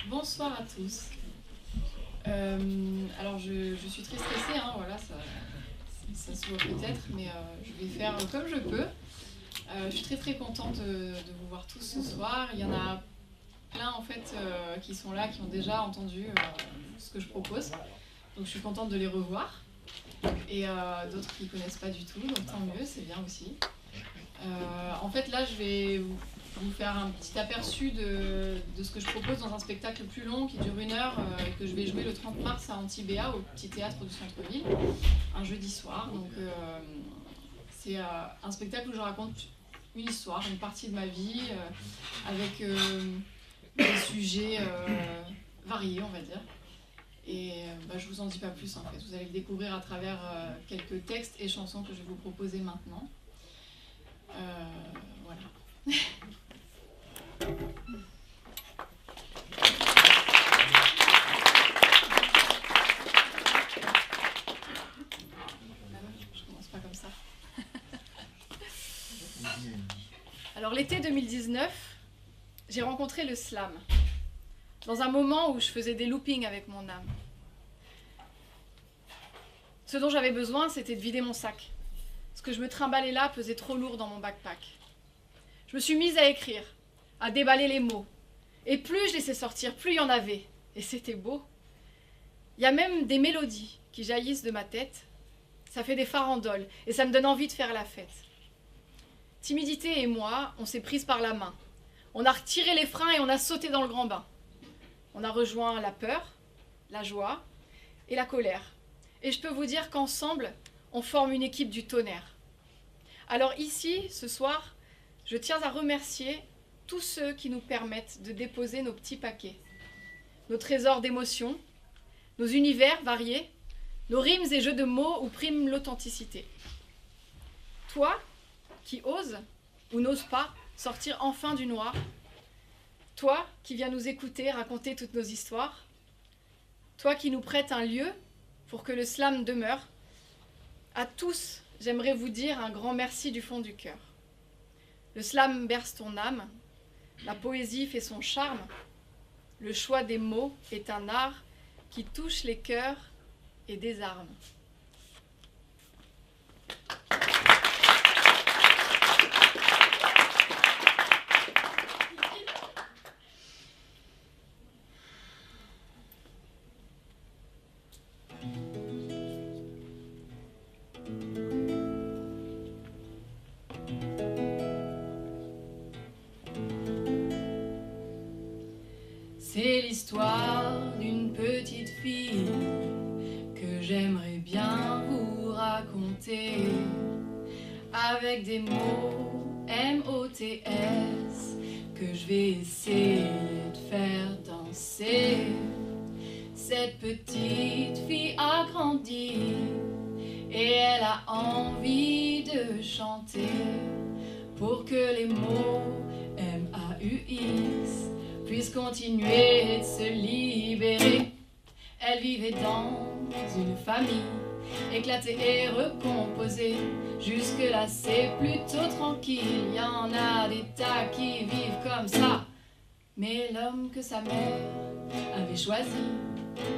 Bonsoir à tous. Alors je suis très stressée, hein, voilà, ça se voit peut-être, mais je vais faire comme je peux. Je suis très très contente de vous voir tous ce soir. Il y en a plein en fait qui sont là, qui ont déjà entendu ce que je propose. Donc je suis contente de les revoir. Et d'autres qui ne connaissent pas du tout, donc tant mieux, c'est bien aussi. En fait là je vais vous faire un petit aperçu de ce que je propose dans un spectacle plus long qui dure 1 heure et que je vais jouer le 30 mars à Antibéa au petit théâtre du centre-ville, un jeudi soir. Donc c'est un spectacle où je raconte une histoire, une partie de ma vie avec des sujets variés, on va dire. Et je vous en dis pas plus en fait, vous allez le découvrir à travers quelques textes et chansons que je vais vous proposer maintenant. Voilà. Je commence pas comme ça. Alors l'été 2019, j'ai rencontré le slam, dans un moment où je faisais des loopings avec mon âme. Ce dont j'avais besoin, c'était de vider mon sac. Ce que je me trimballais là pesait trop lourd dans mon backpack. Je me suis mise à écrire, à déballer les mots. Et plus je laissais sortir, plus il y en avait. Et c'était beau. Il y a même des mélodies qui jaillissent de ma tête. Ça fait des farandoles et ça me donne envie de faire la fête. Timidité et moi, on s'est prises par la main. On a retiré les freins et on a sauté dans le grand bain. On a rejoint la peur, la joie et la colère. Et je peux vous dire qu'ensemble, on forme une équipe du tonnerre. Alors ici, ce soir, je tiens à remercier tous ceux qui nous permettent de déposer nos petits paquets, nos trésors d'émotions, nos univers variés, nos rimes et jeux de mots où prime l'authenticité. Toi, qui oses ou n'oses pas sortir enfin du noir, toi qui viens nous écouter raconter toutes nos histoires, toi qui nous prêtes un lieu pour que le slam demeure, à tous, j'aimerais vous dire un grand merci du fond du cœur. Le slam berce ton âme, la poésie fait son charme, le choix des mots est un art qui touche les cœurs et désarme. C'est l'histoire d'une petite fille que j'aimerais bien vous raconter avec des mots M-O-T-S que je vais essayer de faire danser. Cette petite fille a grandi et elle a envie de chanter pour que les mots M-A-U-X puisse continuer de se libérer. Elle vivait dans une famille éclatée et recomposée. Jusque-là c'est plutôt tranquille, il y en a des tas qui vivent comme ça. Mais l'homme que sa mère avait choisi,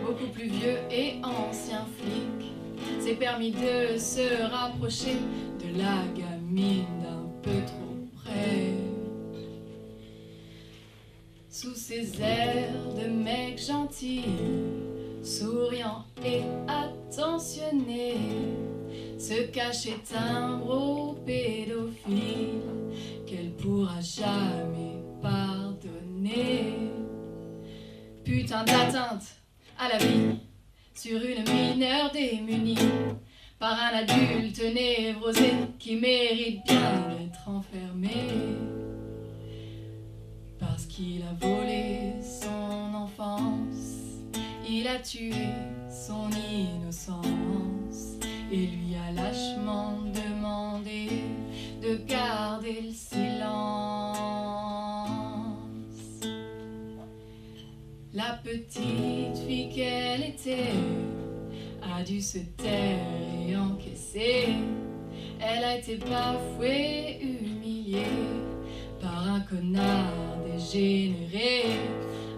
beaucoup plus vieux et ancien flic, s'est permis de se rapprocher de la gamine d'un peu trop près. Sous ses airs de mec gentil, souriant et attentionné, se cachait un gros pédophile qu'elle pourra jamais pardonner. Putain d'atteinte à la vie sur une mineure démunie par un adulte névrosé qui mérite bien d'être enfermé. Parce qu'il a volé son enfance, il a tué son innocence et lui a lâchement demandé de garder le silence. La petite fille qu'elle était a dû se taire et encaisser. Elle a été bafouée, humiliée par un connard dégénéré,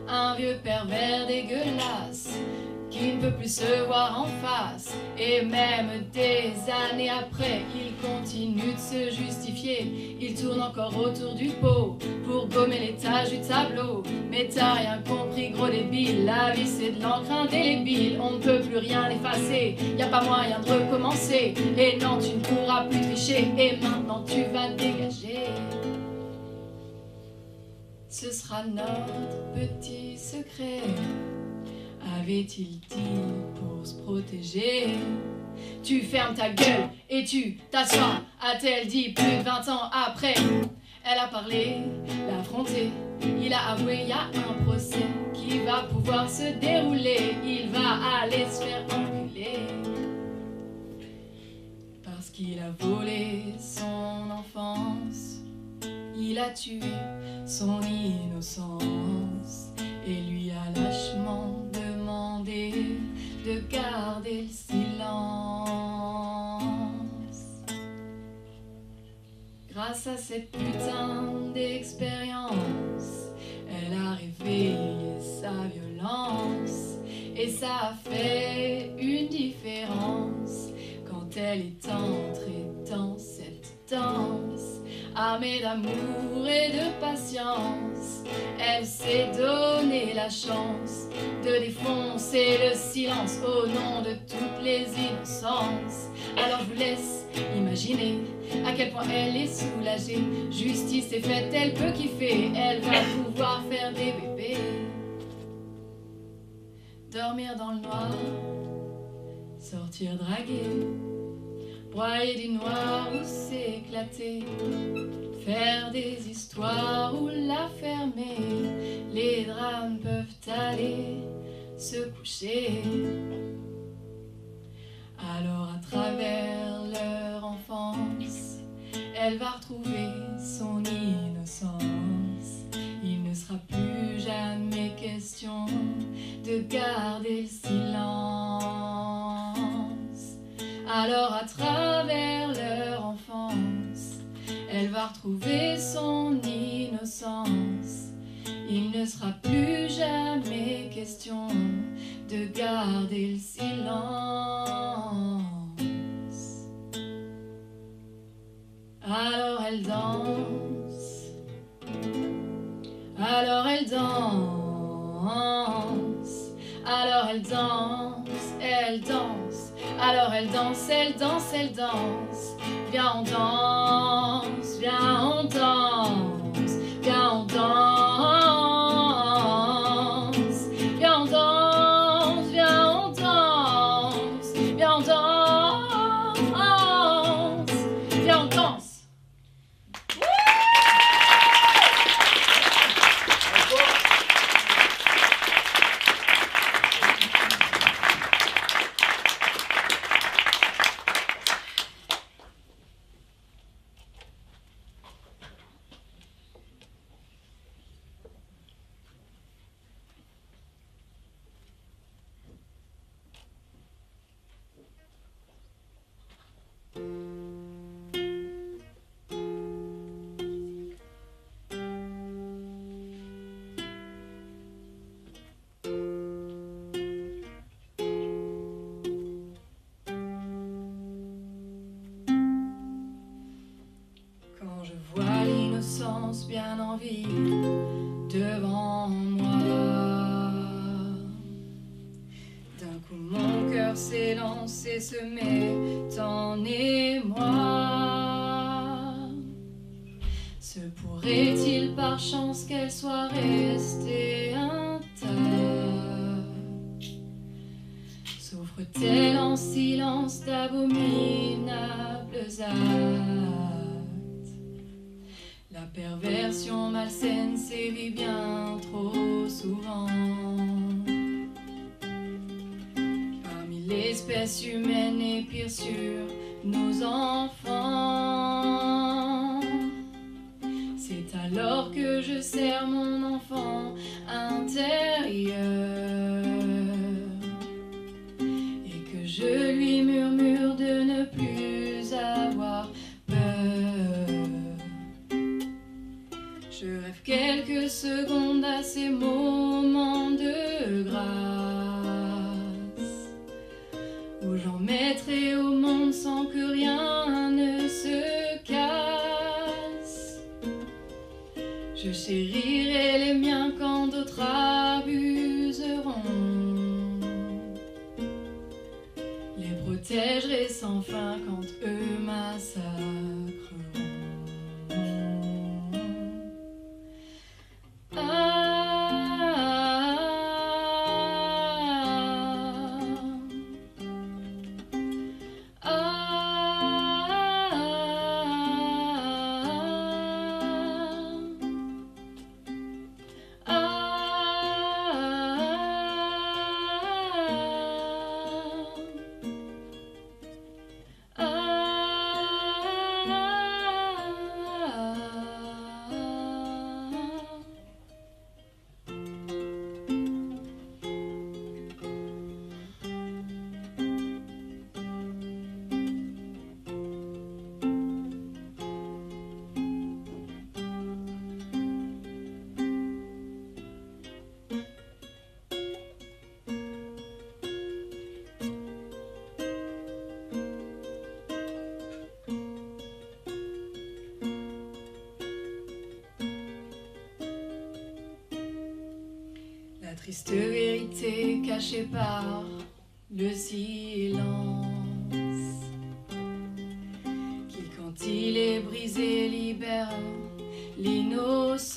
un vieux pervers dégueulasse qui ne peut plus se voir en face. Et même des années après, il continue de se justifier. Il tourne encore autour du pot pour gommer les taches du tableau. Mais t'as rien compris, gros débile, la vie c'est de l'encre indélébile. On ne peut plus rien effacer, y a pas moyen de recommencer. Et non, tu ne pourras plus tricher, et maintenant tu vas te dégager. Ce sera notre petit secret, avait-il dit pour se protéger. Tu fermes ta gueule et tu t'assois, a-t-elle dit plus de 20 ans après. Elle a parlé, l'a affronté, il a avoué, il y a un procès qui va pouvoir se dérouler. Il va aller se faire enculer parce qu'il a volé son enfance. Il a tué son innocence et lui a lâchement demandé de garder le silence. Grâce à cette putain d'expérience, elle a réveillé sa violence et ça a fait une différence quand elle est entrée dans cette danse. Armée d'amour et de patience, elle s'est donné la chance de défoncer le silence au nom de toutes les innocences. Alors je vous laisse imaginer à quel point elle est soulagée. Justice est faite, elle peut kiffer, elle va pouvoir faire des bébés. Dormir dans le noir, sortir draguer, broyer du noir ou s'éclater, faire des histoires ou la fermer. Les drames peuvent aller se coucher. Alors à travers leur enfance, elle va retrouver son innocence. Il ne sera plus jamais question de garder le silence. Alors à travers leur enfance, elle va retrouver son innocence. Il ne sera plus jamais question de garder le silence. Alors elle danse, alors elle danse, alors elle danse, elle danse. Alors elle danse, elle danse, elle danse. Viens on danse, viens on danse, viens on danse, viens on danse, viens on danse, viens on danse, viens on danse. Bien en vie devant moi. D'un coup mon cœur s'élance et se met en émoi. Se pourrait-il par chance qu'elle soit restée intacte? Souffre-t-elle en silence d'abominables actes? La perversion malsaine sévit bien trop souvent parmi l'espèce humaine et pire sur nos enfants. C'est alors que je serre mon enfant intérieur et que je lui murmure de ne plus avoir peur. Je rêve quelques secondes à ces moments de grâce où j'en mettrai au monde sans que rien ne se casse. Je chérirai les miens quand d'autres abuseront, les protégerai sans fin quand eux massacreront. La triste vérité cachée par le silence, qui quand il est brisé libère l'innocence.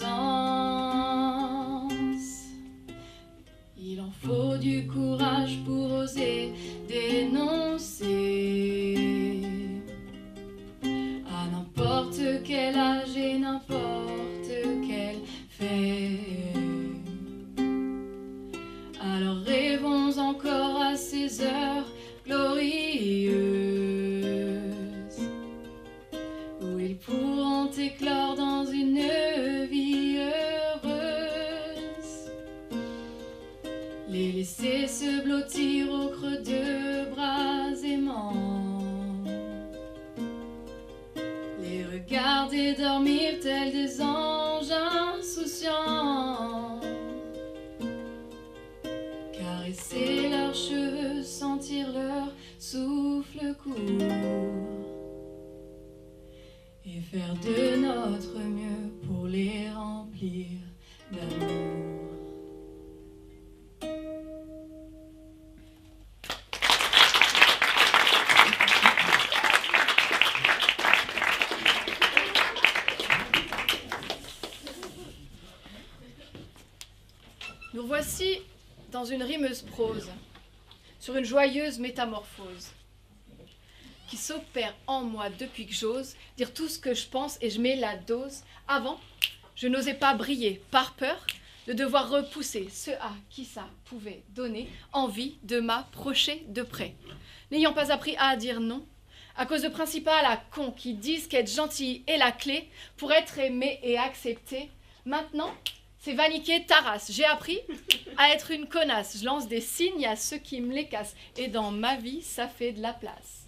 Il en faut du courage pour oser dénoncer à n'importe quel âge et n'importe quel fait. Alors rêvons encore à ces heures glorieuses où ils pourront éclore dans une vie heureuse. Les laisser se blottir au creux de bras aimants, les regarder dormir tels des anges insouciants, caresser leurs cheveux, sentir leur souffle court et faire de notre mieux pour les remplir d'amour. Nous voici dans une rimeuse prose, sur une joyeuse métamorphose qui s'opère en moi depuis que j'ose dire tout ce que je pense et je mets la dose. Avant, je n'osais pas briller par peur de devoir repousser ce à qui ça pouvait donner envie de m'approcher de près. N'ayant pas appris à dire non, à cause de principes à la con qui disent qu'être gentil est la clé pour être aimé et accepté, maintenant, c'est vaniquer ta race. J'ai appris à être une connasse. Je lance des signes à ceux qui me les cassent. Et dans ma vie, ça fait de la place.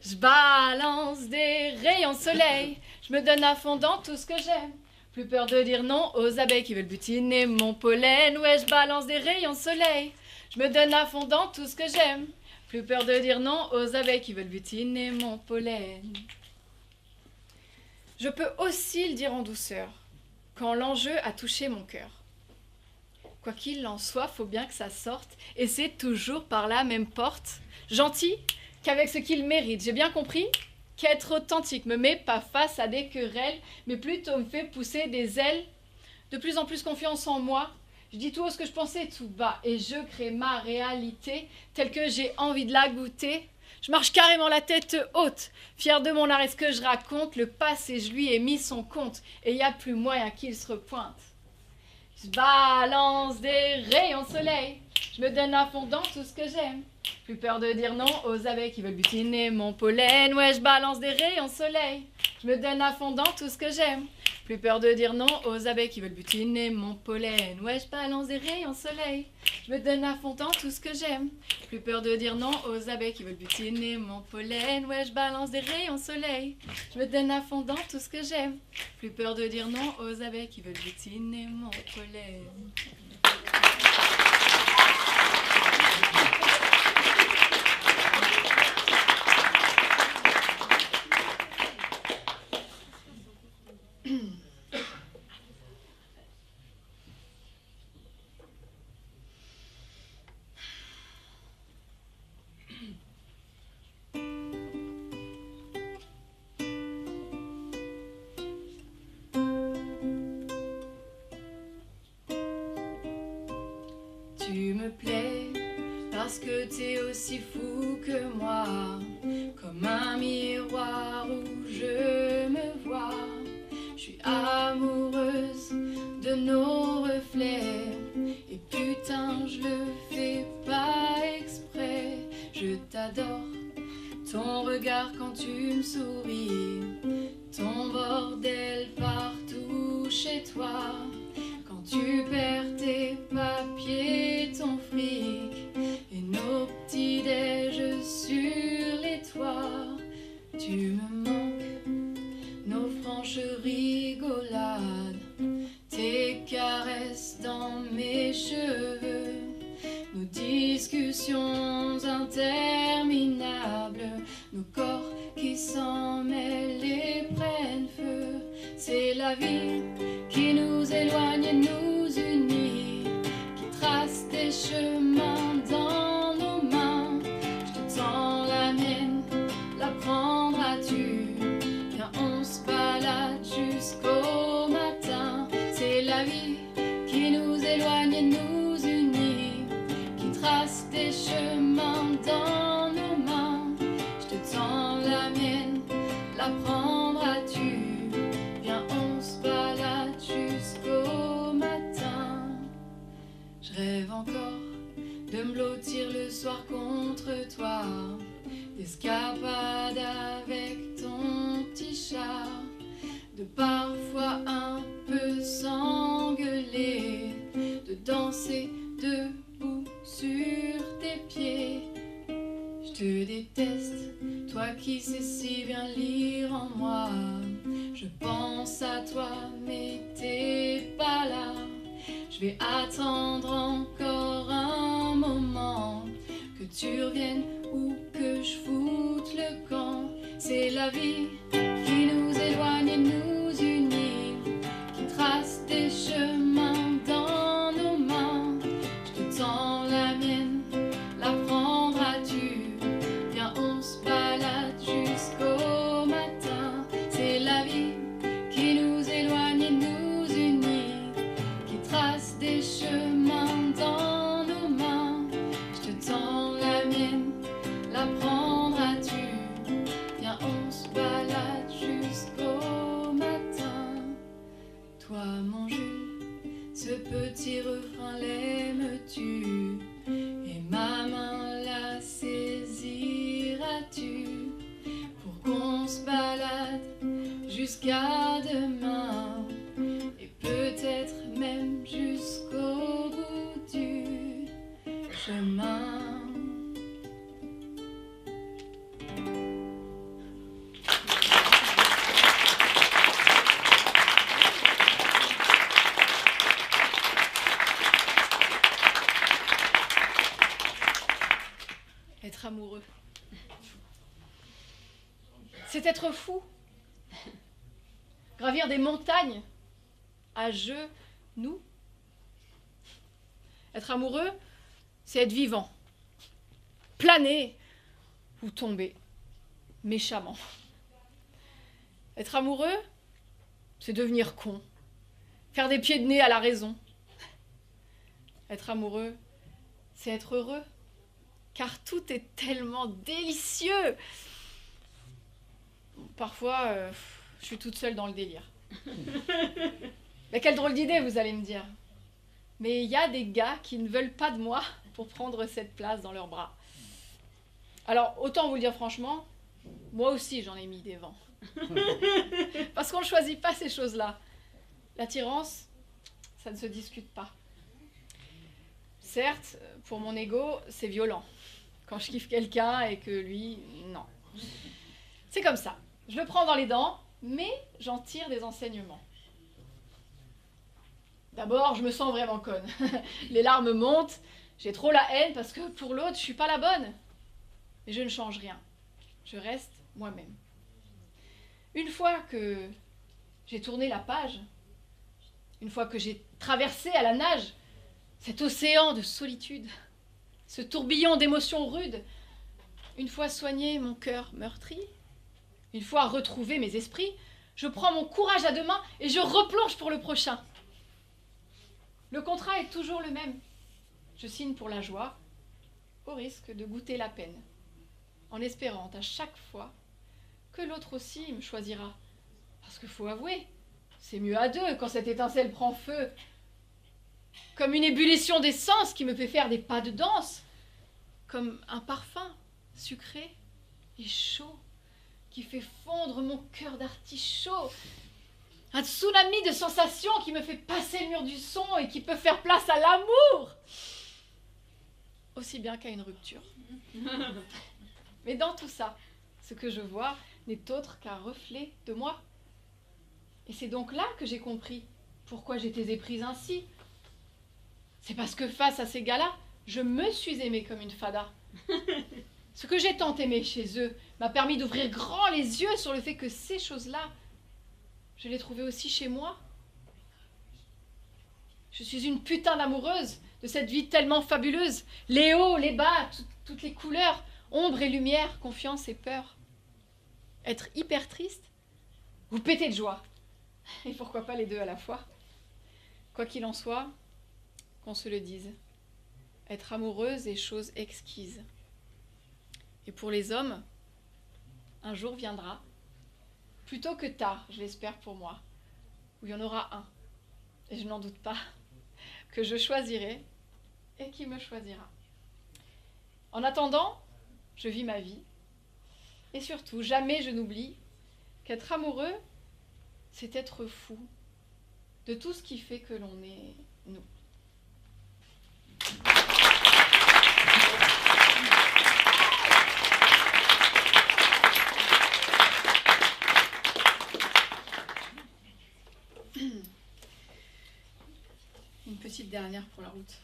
Je balance des rayons de soleil. Je me donne à fond dans tout ce que j'aime. Plus peur de dire non aux abeilles qui veulent butiner mon pollen. Ouais, je balance des rayons de soleil. Je me donne à fond dans tout ce que j'aime. Plus peur de dire non aux abeilles qui veulent butiner mon pollen. Je peux aussi le dire en douceur, quand l'enjeu a touché mon cœur. Quoi qu'il en soit, faut bien que ça sorte, et c'est toujours par la même porte. Gentil qu'avec ce qu'il mérite. J'ai bien compris qu'être authentique me met pas face à des querelles, mais plutôt me fait pousser des ailes. De plus en plus confiance en moi. Je dis tout haut ce que je pensais tout bas, et je crée ma réalité telle que j'ai envie de la goûter. Je marche carrément la tête haute, fière de mon art et ce que je raconte. Le passé, je lui ai mis son compte, et il n'y a plus moyen qu'il se repointe. Je balance des rayons de soleil, je me donne à fond dans tout ce que j'aime. Plus peur de dire non aux abeilles qui veulent butiner mon pollen. Ouais, je balance des rayons de soleil, je me donne à fond dans tout ce que j'aime. Plus peur de dire non aux abeilles qui veulent butiner mon pollen. Ouais, je balance des rayons soleil, je me donne à fond dans tout ce que j'aime. Plus peur de dire non aux abeilles qui veulent butiner mon pollen. Ouais, je balance des rayons soleil, je me donne à fond dans tout ce que j'aime. Plus peur de dire non aux abeilles qui veulent butiner mon pollen. Tu me plais parce que t'es aussi fou que moi, comme un miroir où je me vois. Je suis amoureuse de nos reflets et putain je le fais pas exprès. Je t'adore, ton regard quand tu me souris, ton bordel partout chez toi. Quand tu perds tes papiers, ton fric et nos petits déj sur les toits. Tu me manques, nos franches rigolades, tes caresses dans mes cheveux, nos discussions interminables, nos corps qui s'en mêlent et prennent feu. C'est la vie qui nous éloigne et nous unit, qui trace des chemins dans nos mains. Je te tends la mienne, la prendras-tu? Viens, on se balade jusqu'au matin. C'est la vie qui nous éloigne et nous unit, qui trace des chemins dans nos mains. Je te tends la mienne, la prendras-tu? Viens, on se balade jusqu'au matin. Je rêve encore de me blottir le soir contre toi, d'escapade avec ton petit chat, de parfois un peu s'engueuler, de danser debout sur tes pieds. Je te déteste, toi qui sais si bien lire en moi. Je pense à toi, mais t'es pas là. Je vais attendre encore un moment, que tu reviennes ou que je foute le camp. C'est la vie qui nous éloigne et nous unit, qui trace des chemins dans nos mains. Je te tends la mienne, la prendras-tu? Viens, on se balade jusqu'au matin. C'est la vie qui nous éloigne et nous unit, qui trace des chemins dans nos mains. Je te tends la mienne, la prendras-tu? Viens, on se balade jusqu'au matin. Toi, mon Jules, ce petit refrain l'aimes-tu? Et ma main la saisiras-tu? Pour qu'on se balade jusqu'à demain, et peut-être même jusqu'au bout du chemin. Être amoureux, c'est être fou. Gravir des montagnes à genoux. Être amoureux, c'est être vivant. Planer ou tomber méchamment. Être amoureux, c'est devenir con. Faire des pieds de nez à la raison. Être amoureux, c'est être heureux. Car tout est tellement délicieux. Parfois, je suis toute seule dans le délire. Mais quelle drôle d'idée, vous allez me dire. Mais il y a des gars qui ne veulent pas de moi pour prendre cette place dans leurs bras. Alors, autant vous le dire franchement, moi aussi j'en ai mis des vents. Parce qu'on ne choisit pas ces choses-là. L'attirance, ça ne se discute pas. Certes, pour mon ego, c'est violent. Quand je kiffe quelqu'un et que lui, non. C'est comme ça. Je le prends dans les dents, mais j'en tire des enseignements. D'abord, je me sens vraiment conne. Les larmes montent, j'ai trop la haine parce que pour l'autre, je suis pas la bonne. Mais je ne change rien. Je reste moi-même. Une fois que j'ai tourné la page, une fois que j'ai traversé à la nage cet océan de solitude, ce tourbillon d'émotions rudes, une fois soigné mon cœur meurtri, une fois retrouvé mes esprits, je prends mon courage à deux mains et je replonge pour le prochain. Le contrat est toujours le même. Je signe pour la joie, au risque de goûter la peine, en espérant à chaque fois que l'autre aussi me choisira. Parce qu'il faut avouer, c'est mieux à deux quand cette étincelle prend feu. Comme une ébullition d'essence qui me fait faire des pas de danse. Comme un parfum sucré et chaud qui fait fondre mon cœur d'artichaut. Un tsunami de sensations qui me fait passer le mur du son et qui peut faire place à l'amour. Aussi bien qu'à une rupture. Mais dans tout ça, ce que je vois n'est autre qu'un reflet de moi. Et c'est donc là que j'ai compris pourquoi j'étais éprise ainsi. C'est parce que face à ces gars-là, je me suis aimée comme une fada. Ce que j'ai tant aimé chez eux m'a permis d'ouvrir grand les yeux sur le fait que ces choses-là, je les trouvais aussi chez moi. Je suis une putain d'amoureuse de cette vie tellement fabuleuse. Les hauts, les bas, toutes les couleurs, ombre et lumière, confiance et peur. Être hyper triste ou péter de joie. Et pourquoi pas les deux à la fois. Quoi qu'il en soit, qu'on se le dise. Être amoureuse est chose exquise. Et pour les hommes, un jour viendra, plutôt que tard, je l'espère pour moi, où il y en aura un, et je n'en doute pas, que je choisirai et qui me choisira. En attendant, je vis ma vie, et surtout, jamais je n'oublie qu'être amoureux, c'est être fou de tout ce qui fait que l'on est nous. Une petite dernière pour la route.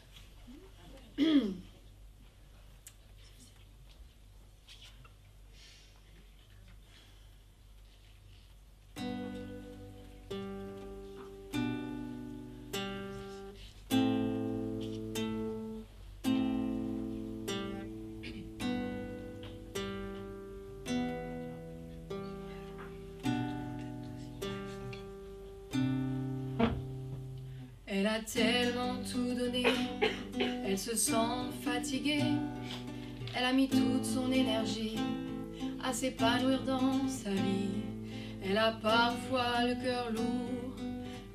Elle a tellement tout donné, elle se sent fatiguée. Elle a mis toute son énergie à s'épanouir dans sa vie. Elle a parfois le cœur lourd,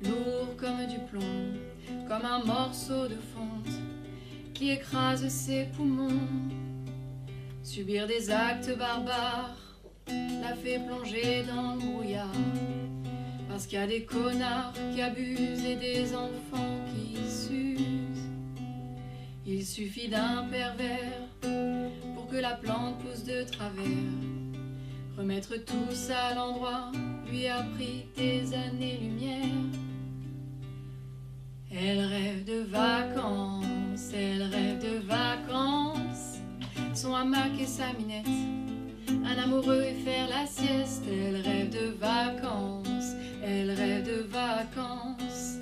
lourd comme du plomb, comme un morceau de fonte qui écrase ses poumons. Subir des actes barbares la fait plonger dans le brouillard. Parce qu'il y a des connards qui abusent et des enfants qui s'usent. Il suffit d'un pervers pour que la plante pousse de travers. Remettre tout ça à l'endroit lui a pris des années-lumière. Elle rêve de vacances, elle rêve de vacances. Son hamac et sa minette, un amoureux et faire la sieste. Elle rêve de vacances. Elle rêve de vacances,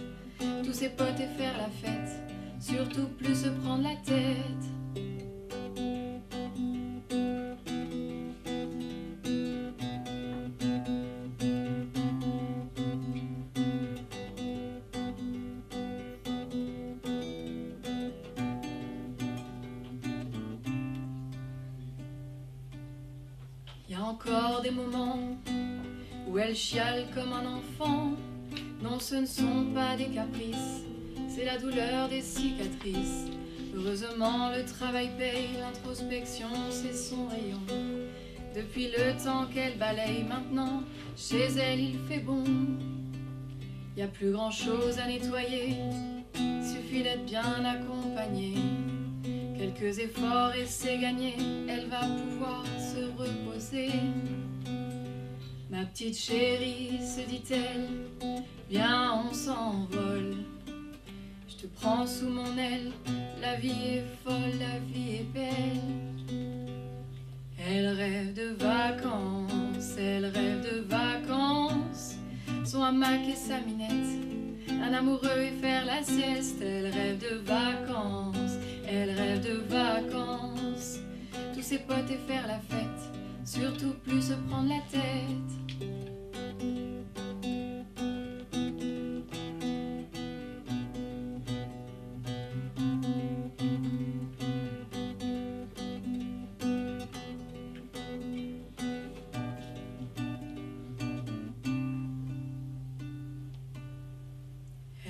tous ses potes et faire la fête, surtout plus se prendre la tête. Il y a encore des moments où elle chiale comme un enfant. Non, ce ne sont pas des caprices, c'est la douleur des cicatrices. Heureusement le travail paye, l'introspection c'est son rayon. Depuis le temps qu'elle balaye, maintenant chez elle il fait bon. y a plus grand chose à nettoyer, suffit d'être bien accompagné. Quelques efforts et c'est gagné, elle va pouvoir se reposer. Ma petite chérie, se dit-elle, viens on s'envole. Je te prends sous mon aile, la vie est folle, la vie est belle. Elle rêve de vacances, elle rêve de vacances. Son hamac et sa minette, un amoureux et faire la sieste. Elle rêve de vacances, elle rêve de vacances. Tous ses potes et faire la fête, surtout plus se prendre la tête.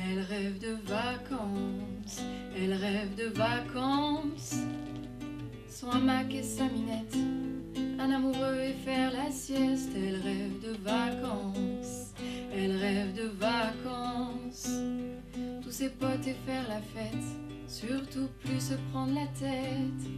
Elle rêve de vacances, elle rêve de vacances. Son hamac et sa minette, un amoureux et faire la sieste. Elle rêve de vacances, elle rêve de vacances. Tous ses potes et faire la fête, surtout plus se prendre la tête.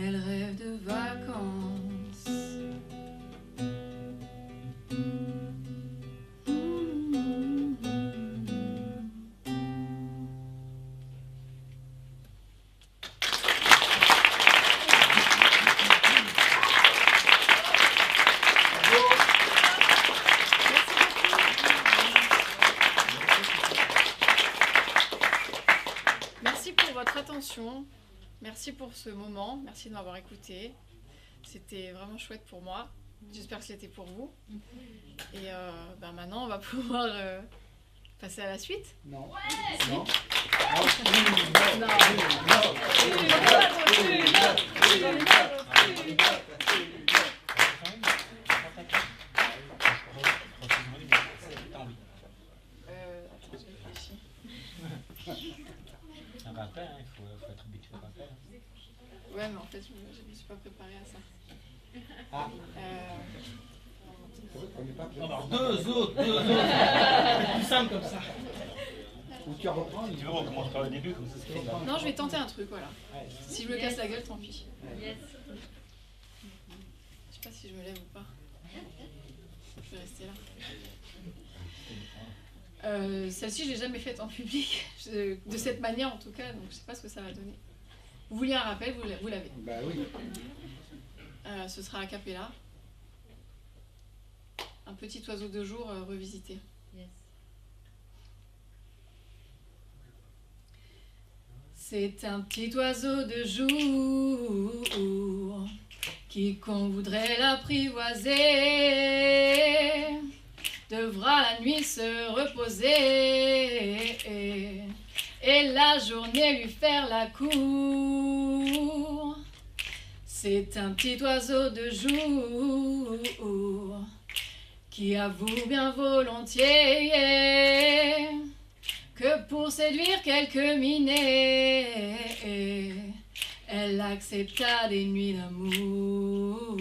Elle rêve de vacances. Merci pour votre attention. Merci pour ce moment, merci de m'avoir écouté. C'était vraiment chouette pour moi. J'espère que c'était pour vous. Et maintenant, on va pouvoir passer à la suite. Non. Si. Non. Attends, je réfléchis. Un rappel, hein, il faut être habitué au rappel. Ouais, mais en fait, je ne me suis pas préparée à ça. Ah. C'est vrai qu'on n'est pas prêt. Alors, deux autres. C'est plus simple comme ça. Ou tu reprends. Si tu veux, on commence par le début, comme ça c'est fait. Non, je vais tenter un truc, voilà. Ouais. Si je me casse la gueule, tant pis. Yes. Je sais pas si je me lève ou pas. Je vais rester là. Celle-ci, je l'ai jamais faite en public, de cette manière en tout cas, donc je sais pas ce que ça va donner. Vous vouliez un rappel, vous l'avez. Bah oui. Ce sera a cappella. Un petit oiseau de jour revisité. Yes. C'est un petit oiseau de jour, quiconque voudrait l'apprivoiser devra la nuit se reposer et la journée lui faire la cour. C'est un petit oiseau de jour qui avoue bien volontiers que pour séduire quelques minets, elle accepta des nuits d'amour.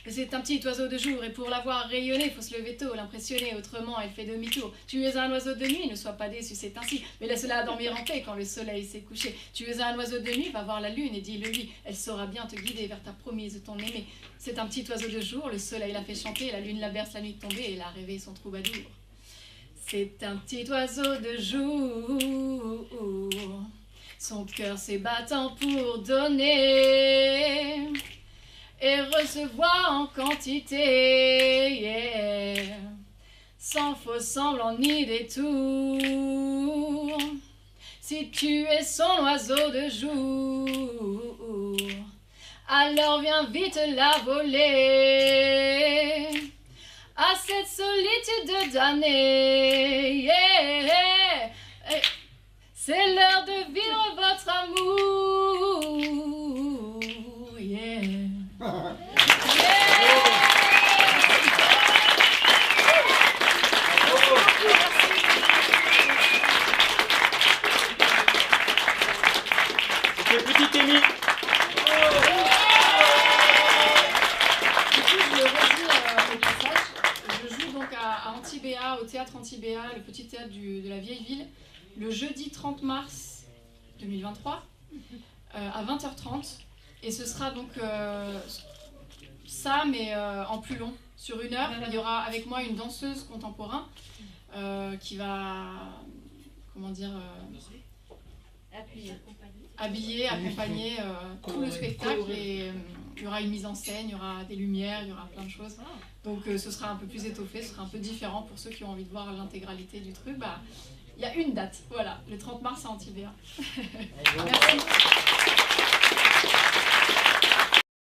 Mais c'est un petit oiseau de jour et pour l'avoir rayonné, faut se lever tôt, l'impressionner, autrement elle fait demi-tour. Tu es un oiseau de nuit, ne sois pas déçu, c'est ainsi, mais laisse-la dormir en paix quand le soleil s'est couché. Tu es un oiseau de nuit, va voir la lune et dis-le lui, elle saura bien te guider vers ta promise, ton aimé. C'est un petit oiseau de jour, le soleil la fait chanter, la lune la berce la nuit tombée et la rêver son troubadour. C'est un petit oiseau de jour, son cœur s'est battant pour donner et recevoir en quantité, yeah, sans faux semblant ni détour. Si tu es son oiseau de jour, alors viens vite la voler à cette solitude damnée, yeah. C'est l'heure de vivre votre amour. théâtre Antibéa, le petit théâtre de la vieille ville, le jeudi 30 mars 2023 à 20h30. Et ce sera donc ça, mais en plus long, sur 1 heure. Il y aura avec moi une danseuse contemporain qui va, comment dire, habiller, accompagner tout le spectacle. Et il y aura une mise en scène, il y aura des lumières, il y aura plein de choses. Donc ce sera un peu plus étoffé, ce sera un peu différent pour ceux qui ont envie de voir l'intégralité du truc. Bah, il y a une date, voilà, le 30 mars à Antibéa. Merci.